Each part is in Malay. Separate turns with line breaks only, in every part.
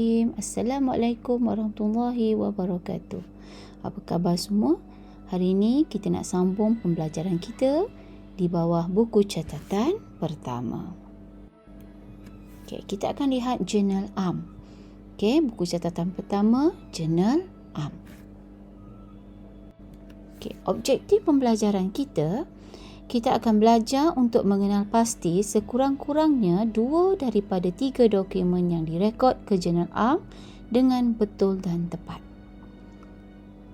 Bismillahirrahmanirrahim. Assalamualaikum warahmatullahi wabarakatuh. Apa khabar semua? Hari ini kita nak sambung pembelajaran kita di bawah buku catatan pertama. Okey, kita akan lihat jurnal am. Okey, buku catatan pertama, jurnal am. Okey, objektif pembelajaran kita akan belajar untuk mengenal pasti sekurang-kurangnya 2 daripada 3 dokumen yang direkod ke jurnal am dengan betul dan tepat.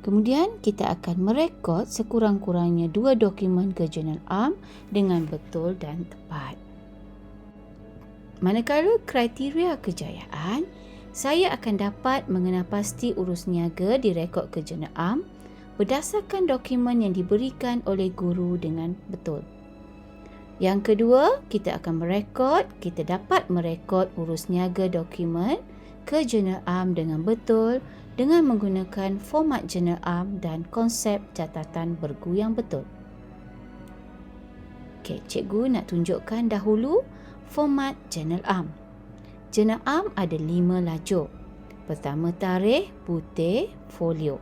Kemudian kita akan merekod sekurang-kurangnya 2 dokumen ke jurnal am dengan betul dan tepat. Manakala kriteria kejayaan, saya akan dapat mengenal pasti urus niaga direkod ke jurnal am berdasarkan dokumen yang diberikan oleh guru dengan betul. Yang kedua, kita dapat merekod urus niaga dokumen ke jurnal am dengan betul dengan menggunakan format jurnal am dan konsep catatan bergu yang betul. Okey, cikgu nak tunjukkan dahulu format jurnal am. Jurnal am ada 5 lajur. Pertama tarikh, putih, folio.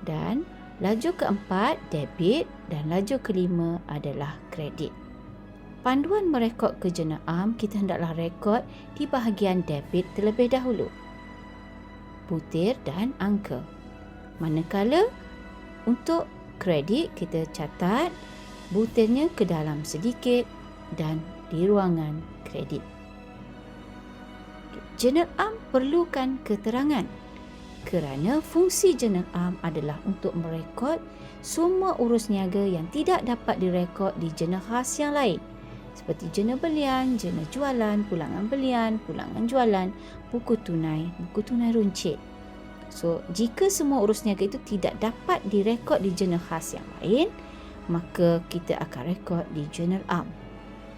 Dan lajur keempat, debit, dan lajur kelima adalah kredit. Panduan merekod ke jurnal am, kita hendaklah rekod di bahagian debit terlebih dahulu. Butir dan angka. Manakala untuk kredit, kita catat butirnya ke dalam sedikit dan di ruangan kredit. Jurnal am perlukan keterangan kerana fungsi jurnal am adalah untuk merekod semua urus niaga yang tidak dapat direkod di jurnal khas yang lain seperti jurnal belian, jurnal jualan, pulangan belian, pulangan jualan, buku tunai runcit. So, jika semua urus niaga itu tidak dapat direkod di jurnal khas yang lain, maka kita akan rekod di jurnal am.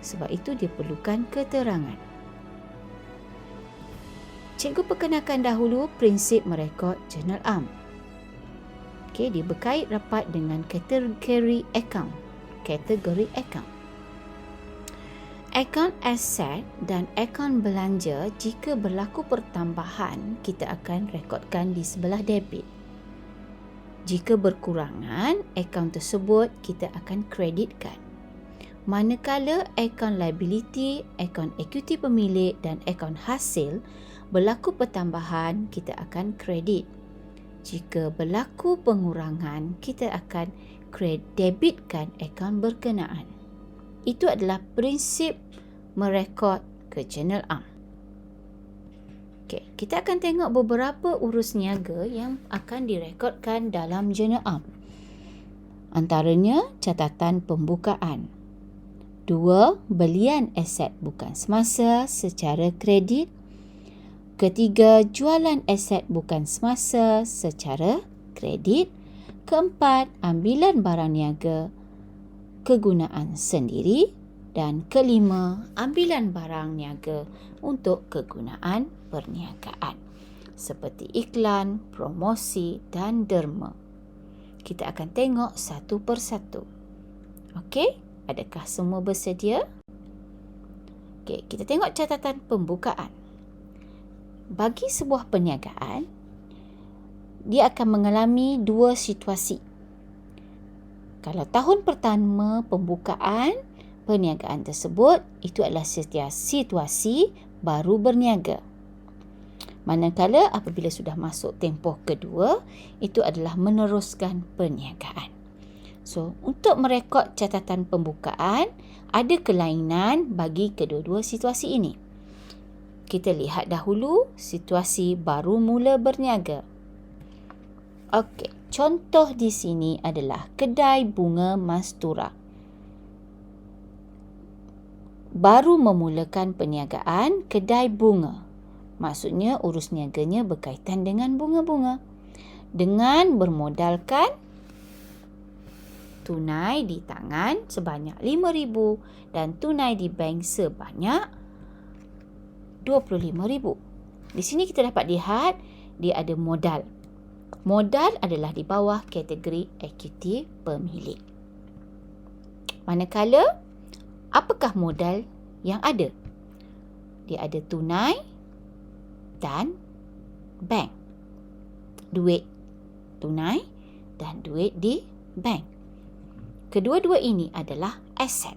Sebab itu dia perlukan keterangan. Cikgu perkenalkan dahulu prinsip merekod jurnal am. Okey, dia berkait rapat dengan kategori akaun. Akaun aset dan akaun belanja, jika berlaku pertambahan, kita akan rekodkan di sebelah debit. Jika berkurangan, akaun tersebut kita akan kreditkan. Manakala akaun liability, akaun ekuiti pemilik dan akaun hasil berlaku pertambahan, kita akan kredit. Jika berlaku pengurangan, kita akan debitkan akaun berkenaan. Itu adalah prinsip merekod ke jurnal am. Okey, kita akan tengok beberapa urus niaga yang akan direkodkan dalam jurnal am. Antaranya, catatan pembukaan. 2. Belian aset bukan semasa secara kredit. Ketiga, jualan aset bukan semasa secara kredit. Keempat, ambilan barang niaga kegunaan sendiri. Dan kelima, ambilan barang niaga untuk kegunaan perniagaan seperti iklan, promosi dan derma. Kita akan tengok satu persatu. Okey, adakah semua bersedia? Okey, kita tengok catatan pembukaan. Bagi sebuah perniagaan, dia akan mengalami 2 situasi. Kalau tahun pertama pembukaan perniagaan tersebut, itu adalah situasi baru berniaga. Manakala apabila sudah masuk tempoh kedua, itu adalah meneruskan perniagaan. So, untuk merekod catatan pembukaan, ada kelainan bagi kedua-dua situasi ini. Kita lihat dahulu situasi baru mula berniaga. Okey, contoh di sini adalah kedai bunga Mastura. Baru memulakan perniagaan kedai bunga. Maksudnya urus niaganya berkaitan dengan bunga-bunga. Dengan bermodalkan tunai di tangan sebanyak RM5,000 dan tunai di bank sebanyak RM25,000. Di sini kita dapat lihat dia ada modal. Modal adalah di bawah kategori ekuiti pemilik. Manakala, apakah modal yang ada? Dia ada tunai dan bank. Duit tunai dan duit di bank. Kedua-dua ini adalah aset.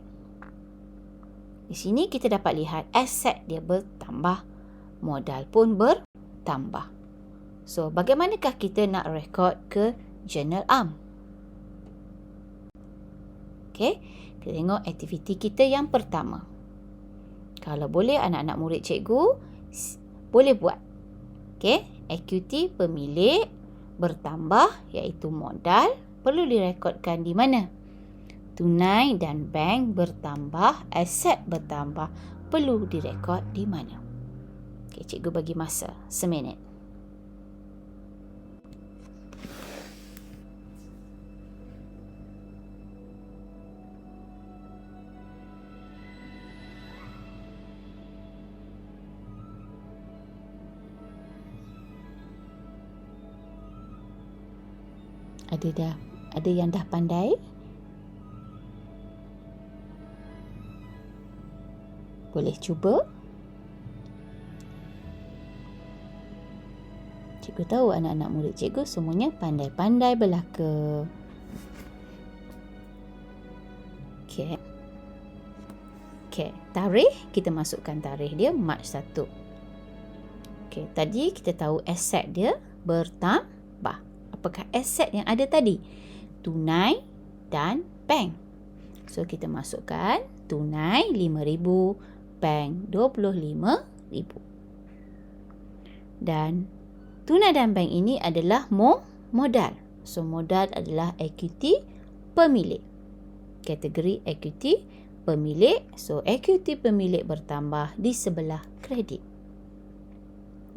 Di sini kita dapat lihat aset dia bertambah, modal pun bertambah. So, bagaimanakah kita nak rekod ke Journal Am? Okey, kita tengok aktiviti kita yang pertama. Kalau boleh anak-anak murid cikgu boleh buat. Okey, equity pemilik bertambah iaitu modal perlu direkodkan di mana? Tunai dan bank bertambah, aset bertambah perlu direkod di mana? Okey, cikgu bagi masa seminit. Ada yang dah pandai? Boleh cuba? Cikgu tahu anak-anak murid cikgu semuanya pandai-pandai belaka. Okey. Okey, tarikh kita masukkan tarikh dia Mac 1. Okey, tadi kita tahu aset dia bertambah. Apakah aset yang ada tadi? Tunai dan bank. So, kita masukkan tunai 5,000, bank 25,000. Dan tunai dan bank ini adalah modal. So, modal adalah equity pemilik. Kategori equity pemilik. So, equity pemilik bertambah di sebelah kredit.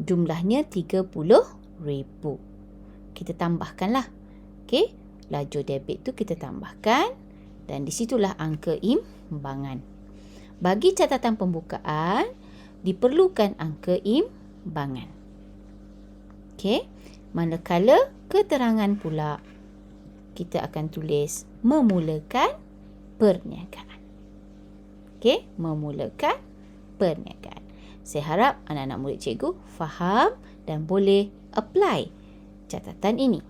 Jumlahnya 30,000. Kita tambahkanlah. Okey, laju debit tu kita tambahkan dan di situlah angka imbangan. Bagi catatan pembukaan diperlukan angka imbangan. Okey, manakala keterangan pula kita akan tulis memulakan perniagaan. Okey, memulakan perniagaan. Saya harap anak-anak murid cikgu faham dan boleh apply catatan ini.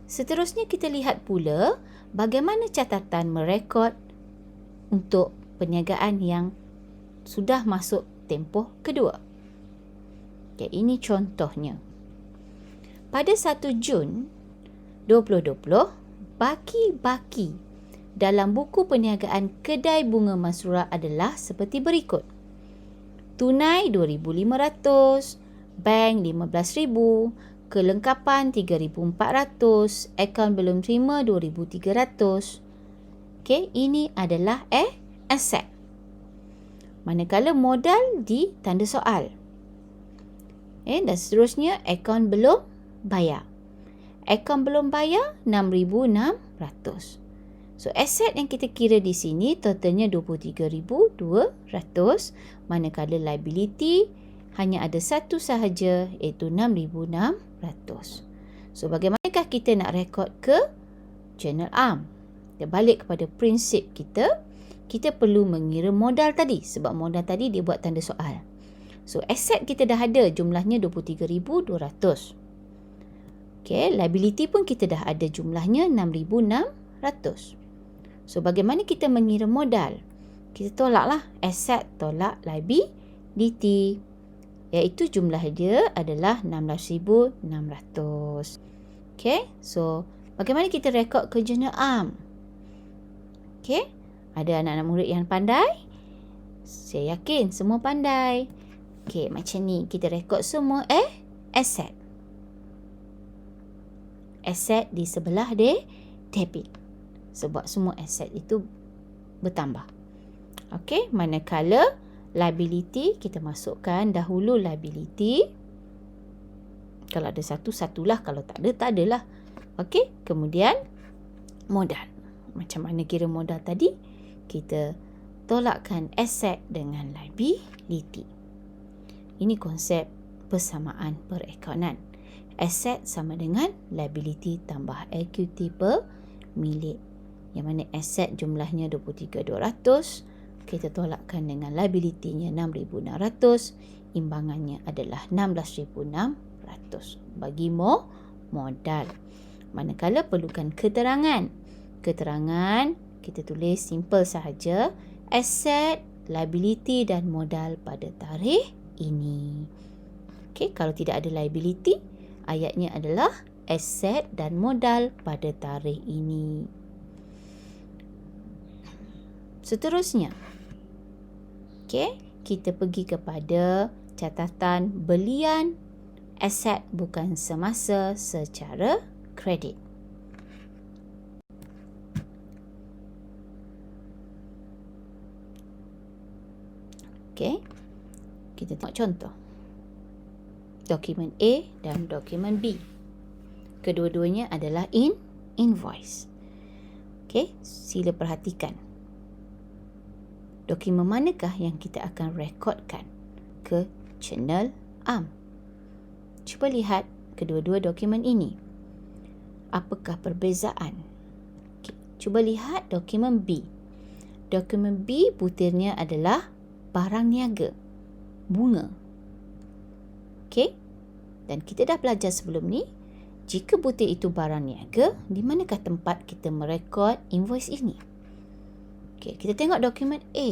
Seterusnya kita lihat pula bagaimana catatan merekod untuk perniagaan yang sudah masuk tempoh kedua. Okay, ini contohnya. Pada 1 Jun 2020, baki-baki dalam buku perniagaan Kedai Bunga Masrura adalah seperti berikut. Tunai 2,500, bank 15,000, kelengkapan 3,400, akaun belum terima 2,300. Okey, ini adalah aset. Manakala modal di tanda soal. Dan seterusnya akaun belum bayar. Akaun belum bayar 6,600. So, aset yang kita kira di sini totalnya 23,200, manakala liability hanya ada satu sahaja iaitu 6,600. So, bagaimanakah kita nak rekod ke Journal Am? Kita balik kepada prinsip kita. Kita perlu mengira modal tadi sebab modal tadi dia buat tanda soal. So, aset kita dah ada jumlahnya 23,200. Okay, liability pun kita dah ada jumlahnya 6,600. So, bagaimana kita mengira modal? Kita tolaklah aset tolak liability. Iaitu jumlah dia adalah 16,600. Okay, so bagaimana kita rekod ke Journal Am? Okay, ada anak-anak murid yang pandai? Saya yakin semua pandai. Okay, macam ni kita rekod semua aset. Aset di sebelah debit. Sebab semua aset itu bertambah. Okay, manakala liability, kita masukkan dahulu liability. Kalau ada satu, satulah. Kalau tak ada, tak adalah. Okey, kemudian modal. Macam mana kira modal tadi? Kita tolakkan aset dengan liability. Ini konsep persamaan perekonan. Aset sama dengan liability tambah equity pemilik. Yang mana aset jumlahnya 23,200. Kita tolakkan dengan liability-nya 6,600 imbangannya adalah 16,600 bagi modal. Manakala perlukan keterangan. Keterangan kita tulis simple sahaja, aset, liability dan modal pada tarikh ini. Okey, kalau tidak ada liability, ayatnya adalah aset dan modal pada tarikh ini. Seterusnya, okey, kita pergi kepada catatan belian aset bukan semasa secara kredit. Okey, kita tengok contoh. Dokumen A dan dokumen B. Kedua-duanya adalah invoice. Okey, sila perhatikan. Dokumen manakah yang kita akan rekodkan ke jurnal am? Cuba lihat kedua-dua dokumen ini. Apakah perbezaan? Okay. Cuba lihat dokumen B. Dokumen B butirnya adalah barang niaga, bunga. Okey? Dan kita dah belajar sebelum ni, jika butir itu barang niaga, di manakah tempat kita merekod invoice ini? Okey, kita tengok dokumen A.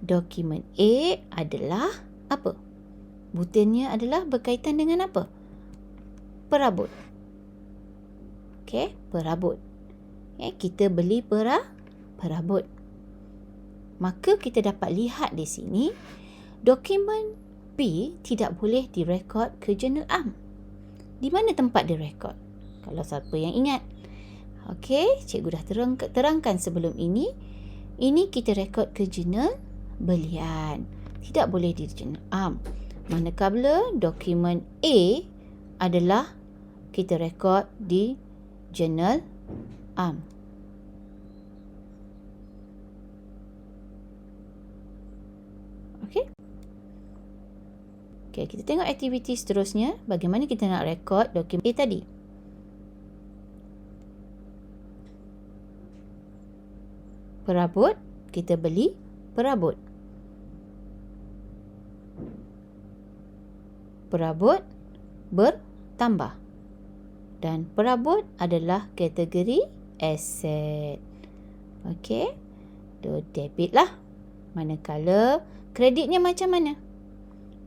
Dokumen A adalah apa? Butirnya adalah berkaitan dengan apa? Perabot. Okey, perabot. Kita beli perabot. Maka kita dapat lihat di sini, dokumen B tidak boleh direkod ke jurnal am. Di mana tempat direkod? Kalau siapa yang ingat. Okey, cikgu dah terangkan sebelum ini. Ini kita rekod ke jurnal belian. Tidak boleh di jurnal am. Manakala dokumen A adalah kita rekod di jurnal am. Okey. Okey, kita tengok aktiviti seterusnya. Bagaimana kita nak rekod dokumen A tadi? Perabot, kita beli perabot. Perabot bertambah. Dan perabot adalah kategori aset. Okey. Debit lah. Manakala kreditnya macam mana?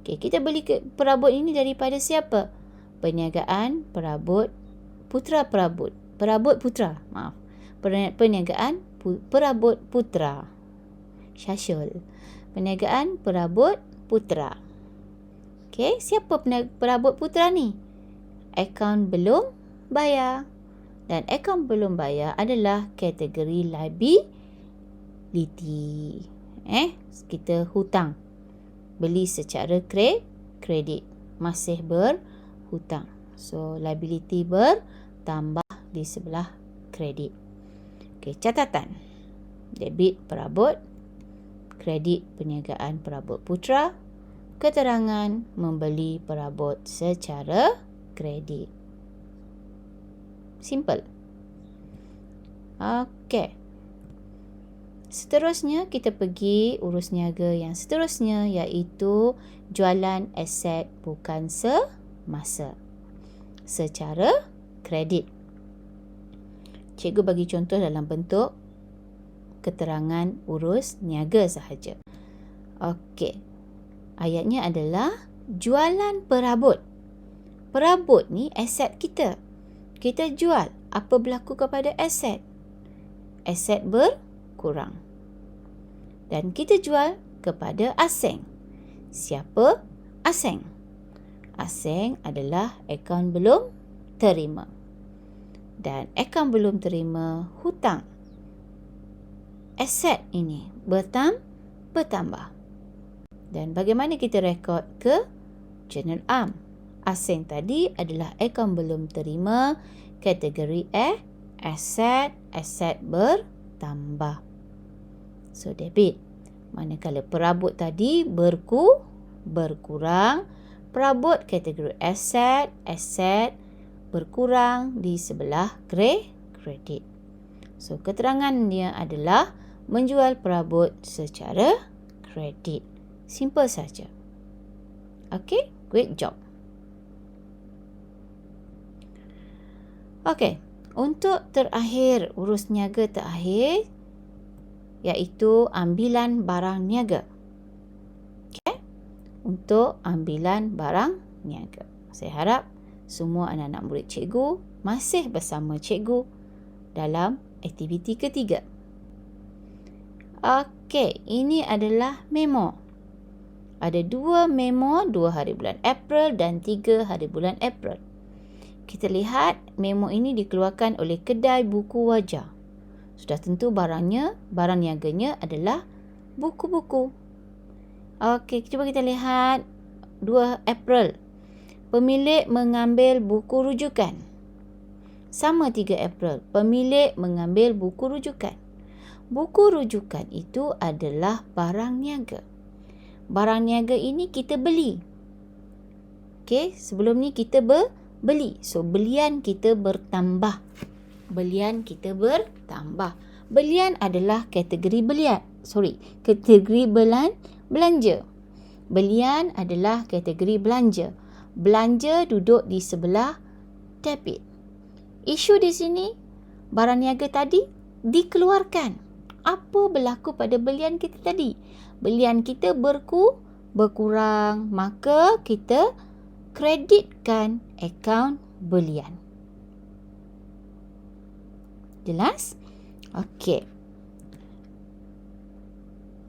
Okey, kita beli perabot ini daripada siapa? Perniagaan perabot putra perabot. Perabot putra, maaf. Perniagaan perabot putra. Syasyul. Perniagaan perabot putra. Okey, siapa perabot putra ni? Akaun belum bayar. Dan akaun belum bayar adalah kategori liability. Kita hutang. Beli secara kredit. Masih berhutang. So, liability bertambah di sebelah kredit. Okey, catatan. Debit perabot. Kredit perniagaan perabot putra. Keterangan membeli perabot secara kredit. Simple. Okey. Seterusnya kita pergi urus niaga yang seterusnya, iaitu jualan aset bukan semasa secara kredit. Cikgu bagi contoh dalam bentuk keterangan urus niaga sahaja. Okey. Ayatnya adalah jualan perabot. Perabot ni aset kita. Kita jual. Apa berlaku kepada aset? Aset berkurang. Dan kita jual kepada asing. Siapa asing? Asing adalah akaun belum terima. Dan akaun belum terima hutang. Aset ini bertambah. Dan bagaimana kita rekod ke jurnal am? Asing tadi adalah akaun belum terima, kategori aset bertambah. So, debit. Manakala perabot tadi berkurang, perabot kategori aset berkurang di sebelah kredit. So, keterangan dia adalah menjual perabot secara kredit. Simple saja. Okay, great job. Okay, untuk terakhir, urus niaga terakhir, iaitu ambilan barang niaga. Okay, untuk ambilan barang niaga. Saya harap semua anak-anak murid cikgu masih bersama cikgu dalam aktiviti ketiga. Okey, ini adalah memo. Ada 2 memo, 2 hari bulan April dan 3 hari bulan April. Kita lihat memo ini dikeluarkan oleh kedai buku Wajah. Sudah tentu barang niaganya adalah buku-buku. Okey, cuba kita lihat 2 April. Pemilik mengambil buku rujukan. Sama 3 April. Pemilik mengambil buku rujukan. Buku rujukan itu adalah barang niaga. Barang niaga ini kita beli. Okey, sebelum ni kita beli. So, belian kita bertambah. Belian adalah kategori kategori belanja. Belian adalah kategori belanja. Belanja duduk di sebelah debit. Isu di sini, barang niaga tadi dikeluarkan. Apa berlaku pada belian kita tadi? Belian kita berkurang, maka kita kreditkan akaun belian. Jelas? Okey.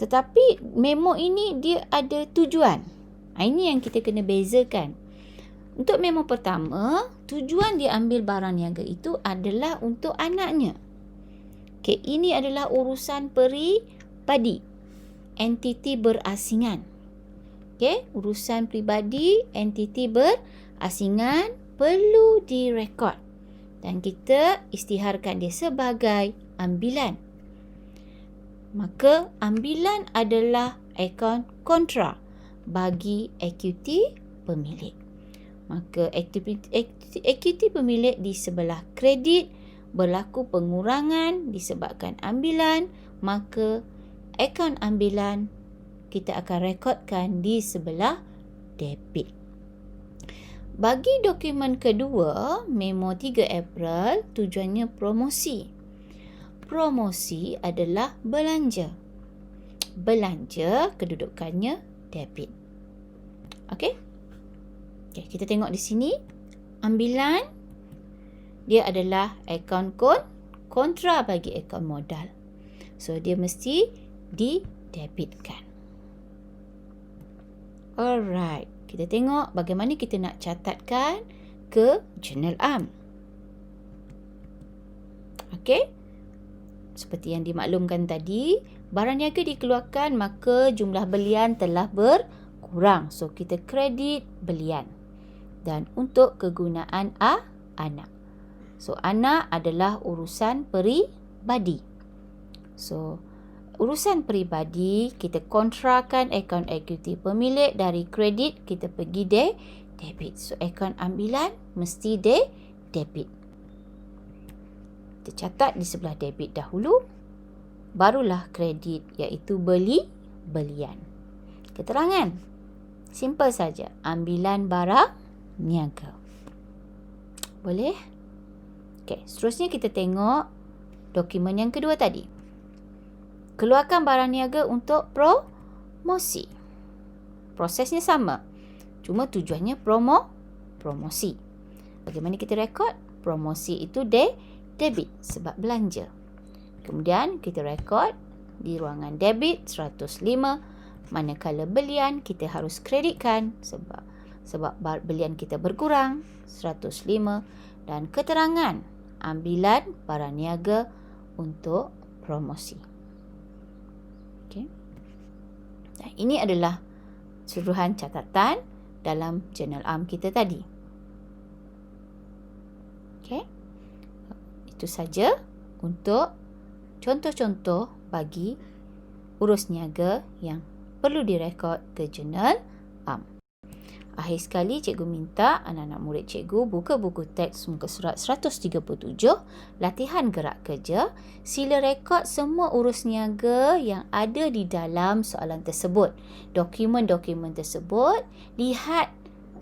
Tetapi memo ini dia ada tujuan. Ini yang kita kena bezakan. Untuk memo pertama, tujuan dia ambil barang niaga itu adalah untuk anaknya. Okey, ini adalah urusan peribadi, entiti berasingan. Okey, urusan peribadi, entiti berasingan perlu direkod dan kita isytiharkan dia sebagai ambilan. Maka ambilan adalah akaun kontra bagi ekuiti pemilik. Maka ekuiti pemilik di sebelah kredit berlaku pengurangan disebabkan ambilan, maka akaun ambilan kita akan rekodkan di sebelah debit. Bagi dokumen kedua, memo 3 April, tujuannya promosi. Promosi adalah belanja. Belanja kedudukannya debit. Okey? Okey, kita tengok di sini. Ambilan dia adalah akaun kontra bagi akaun modal. So dia mesti didebitkan. Alright, kita tengok bagaimana kita nak catatkan ke jurnal am. Okey. Seperti yang dimaklumkan tadi, barang niaga dikeluarkan maka jumlah belian telah berkurang. So kita kredit belian. Dan untuk kegunaan anak. So anak adalah urusan peribadi. So urusan peribadi, kita kontrakan akaun ekuiti pemilik dari kredit, kita pergi debit. So, akaun ambilan mesti debit. Kita catat di sebelah debit dahulu, barulah kredit iaitu belian. Keterangan. Simple saja. Ambilan barang niaga. Boleh? Okey, seterusnya kita tengok dokumen yang kedua tadi. Keluarkan barang niaga untuk promosi. Prosesnya sama. Cuma tujuannya promosi. Bagaimana kita rekod? Promosi itu debit sebab belanja. Kemudian kita rekod di ruangan debit 105. Manakala belian kita harus kreditkan sebab belian kita berkurang 105. Dan keterangan ambilan barang niaga untuk promosi. Okay. Nah, ini adalah keseluruhan catatan dalam jurnal am kita tadi. Okay. Itu saja untuk contoh-contoh bagi urus niaga yang perlu direkod ke jurnal am. Akhir sekali, cikgu minta anak-anak murid cikgu buka buku teks muka surat 137, latihan gerak kerja. Sila rekod semua urus niaga yang ada di dalam soalan tersebut. Dokumen-dokumen tersebut lihat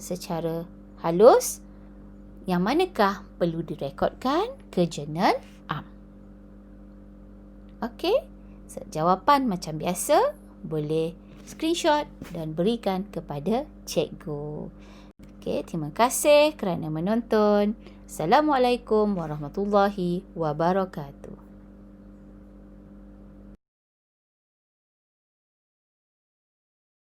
secara halus yang manakah perlu direkodkan ke jurnal am. Okey, jawapan macam biasa boleh screenshot dan berikan kepada cikgu. Okey, terima kasih kerana menonton. Assalamualaikum warahmatullahi wabarakatuh.